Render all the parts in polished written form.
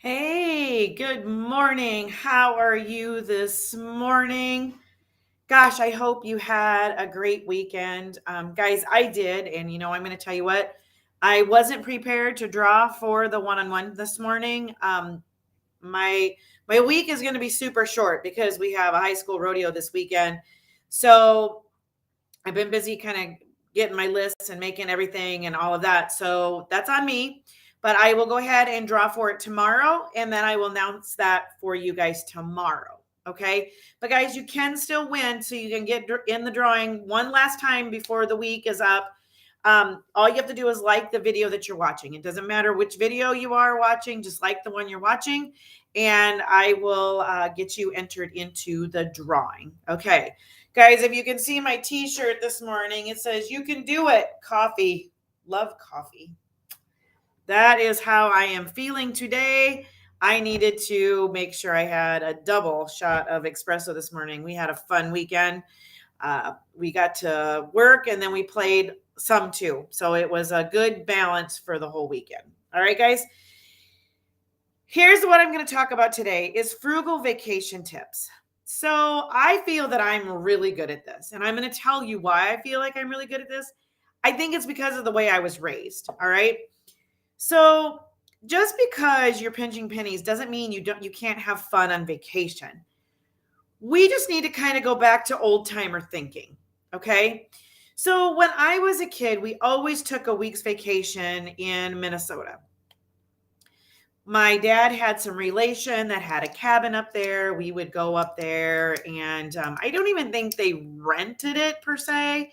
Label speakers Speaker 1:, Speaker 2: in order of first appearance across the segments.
Speaker 1: Hey, good morning. How are you this morning? Gosh, I hope you had a great weekend. Guys, I did. And I'm going to tell you what, I wasn't prepared to draw for the one-on-one this morning. My my week is going to be super short because we have a high school rodeo this weekend. So I've been busy kind of getting my lists and making everything and all of that. So that's on me. But I will go ahead and draw for it tomorrow. And then I will announce that for you guys tomorrow. Okay. But guys, you can still win. So you can get in the drawing one last time before the week is up. All you have to do is like the video that you're watching. It doesn't matter which video you are watching, just like the one you're watching. And I will get you entered into the drawing. Okay. Guys, if you can see my t-shirt this morning, it says, "You can do it, coffee." Love coffee. That is how I am feeling today. I needed to make sure I had a double shot of espresso this morning. We had a fun weekend. We got to work and then we played some too. So it was a good balance for the whole weekend. All right, guys. Here's what I'm going to talk about today is frugal vacation tips. So I feel that I'm really good at this, and I'm going to tell you why I feel like I'm really good at this. I think it's because of the way I was raised. All right. So just because you're pinching pennies doesn't mean you can't have fun on vacation. We just need to kind of go back to old timer thinking. Okay. So when I was a kid, we always took a week's vacation in Minnesota. My dad had some relation that had a cabin up there. We would go up there, and I don't even think they rented it per se,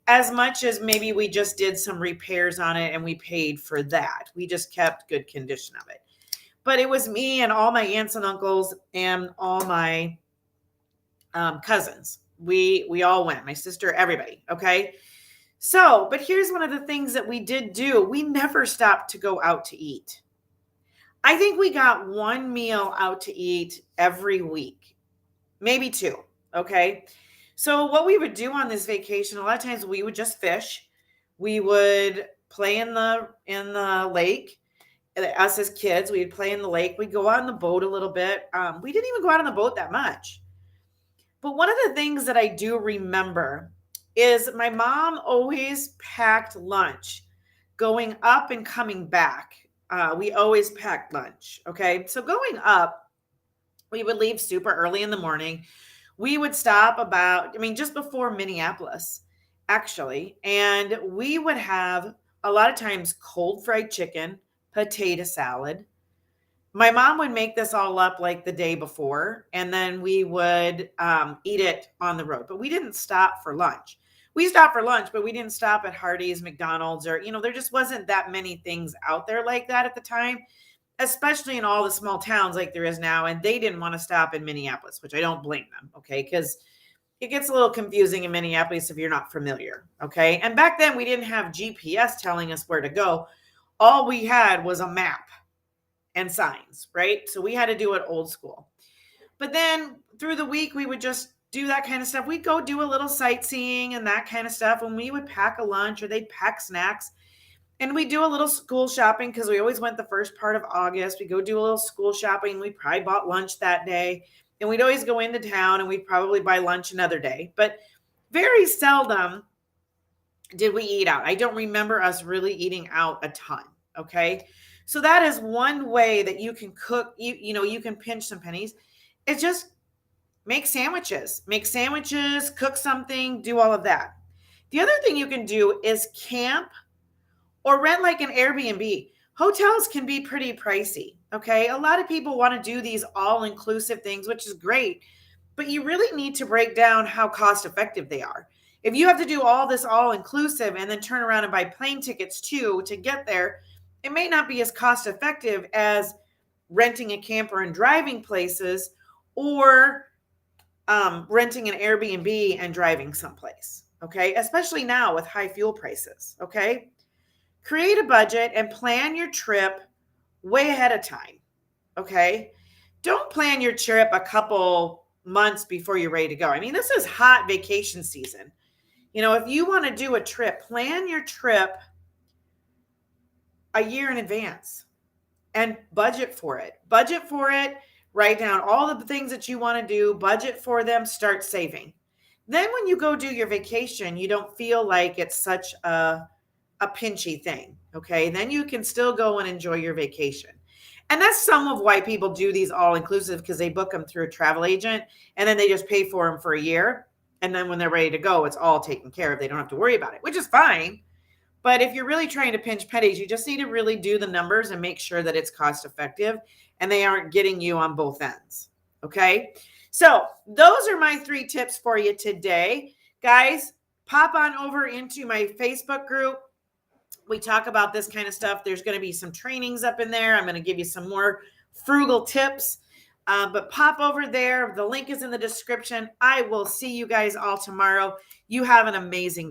Speaker 1: as much as maybe we just did some repairs on it and we paid for that. We just kept good condition of it. But it was me and all my aunts and uncles and all my cousins. We all went, my sister, everybody. Okay. So, but here's one of the things that we did do. We never stopped to go out to eat. I think we got one meal out to eat every week, maybe two. Okay. So what we would do on this vacation, a lot of times we would just fish. We would play in the lake. Us as kids, we'd play in the lake. We'd go out on the boat a little bit. We didn't even go out on the boat that much. But one of the things that I do remember is my mom always packed lunch going up and coming back. We always packed lunch. Okay. So going up, we would leave super early in the morning. We would stop just before Minneapolis, actually. And we would have a lot of times cold fried chicken, potato salad. My mom would make this all up like the day before, and then we would eat it on the road. But we didn't stop for lunch. We stopped for lunch, but we didn't stop at Hardee's, McDonald's, or, there just wasn't that many things out there like that at the time, especially in all the small towns like there is now. And they didn't want to stop in Minneapolis, which I don't blame them. Okay. Because it gets a little confusing in Minneapolis if you're not familiar. Okay. And back then we didn't have GPS telling us where to go. All we had was a map and signs, right? So we had to do it old school. But then through the week, we would just do that kind of stuff. We'd go do a little sightseeing and that kind of stuff. And we would pack a lunch or they'd pack snacks. And we do a little school shopping because we always went the first part of August. We go do a little school shopping. We probably bought lunch that day. And we'd always go into town and we'd probably buy lunch another day. But very seldom did we eat out. I don't remember us really eating out a ton. Okay. So that is one way that you can cook, you can pinch some pennies. It's just make sandwiches, cook something, do all of that. The other thing you can do is camp or rent like an Airbnb. Hotels can be pretty pricey. Okay. A lot of people want to do these all-inclusive things, which is great, but you really need to break down how cost effective they are. If you have to do all this all-inclusive and then turn around and buy plane tickets too to get there, it may not be as cost effective as renting a camper and driving places or renting an Airbnb and driving someplace. Okay. Especially now with high fuel prices. Okay. Create a budget and plan your trip way ahead of time. Okay. Don't plan your trip a couple months before you're ready to go. I mean, this is hot vacation season. If you want to do a trip, plan your trip a year in advance. and budget for it. Budget for it. Write down all the things that you want to do, budget for them, start saving. Then when you go do your vacation, you don't feel like it's such a pinchy thing. Okay. Then you can still go and enjoy your vacation. And that's some of why people do these all inclusive, because they book them through a travel agent and then they just pay for them for a year. And then when they're ready to go, it's all taken care of. They don't have to worry about it, which is fine. But if you're really trying to pinch pennies, you just need to really do the numbers and make sure that it's cost effective and they aren't getting you on both ends. Okay. So those are my 3 tips for you today. Guys, pop on over into my Facebook group. We talk about this kind of stuff. There's going to be some trainings up in there. I'm going to give you some more frugal tips. But pop over there. The link is in the description. I will see you guys all tomorrow. You have an amazing day.